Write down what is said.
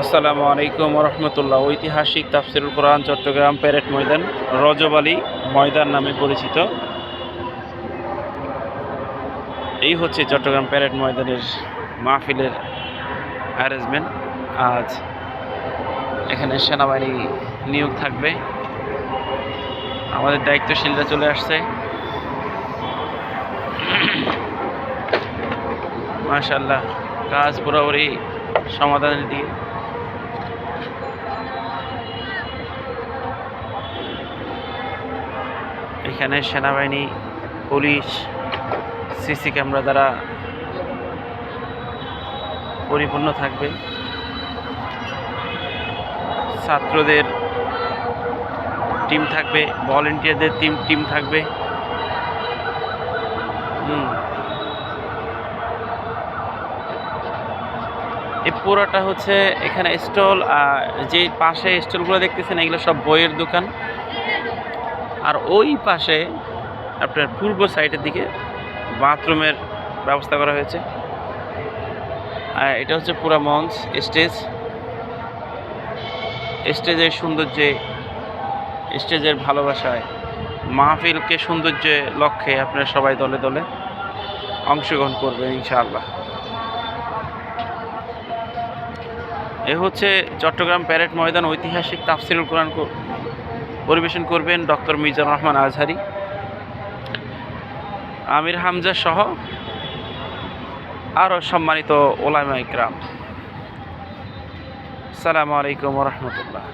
আসসালামু আলাইকুম রহমতুল্লাহ। ঐতিহাসিক তাফসিরুল কোরআন চট্টগ্রাম প্যারেড ময়দান রজব আলী ময়দান নামে পরিচিত। এই হচ্ছে চট্টগ্রাম প্যারেড ময়দানের মাহফিলের অ্যারেঞ্জমেন্ট। আজ এখানে সেনাবাহিনী নিয়োগ থাকবে, আমাদের দায়িত্বশীলরা চলে আসছে। মাশাআল্লাহ, কাজ পুরোপুরি সমাধানের দিকে। এখানে সেনাবাহিনী, পুলিশ, সিসি ক্যামেরা দ্বারা পরিপূর্ণ থাকবে। ছাত্রদের টিম থাকবে, ভলেন্টিয়ারদের টিম থাকবে। এই পুরোটা হচ্ছে এখানে স্টল, যে পাশে স্টলগুলো দেখতেছেন এগুলো সব বইয়ের দোকান। আর ওই পাশে আপনার পূর্ব সাইডের দিকে বাথরুমের ব্যবস্থা করা হয়েছে। এটা হচ্ছে পুরো মঞ্চ, স্টেজের সৌন্দর্যে, স্টেজের ভালোবাসায়, মাহফিলকে সৌন্দর্যের লক্ষ্যে আপনারা সবাই দলে দলে অংশগ্রহণ করবেন ইনশাআল্লাহ। এ হচ্ছে চট্টগ্রাম প্যারেড ময়দান ঐতিহাসিক তাফসিরুল কোরআন পরিবেশন করবেন ডক্টর মিজানুর রহমান আজহারি, আমির হামজা সহ আরও সম্মানিত ওলামা ইকরাম। আসসালামু আলাইকুম রহমতুল্লাহ।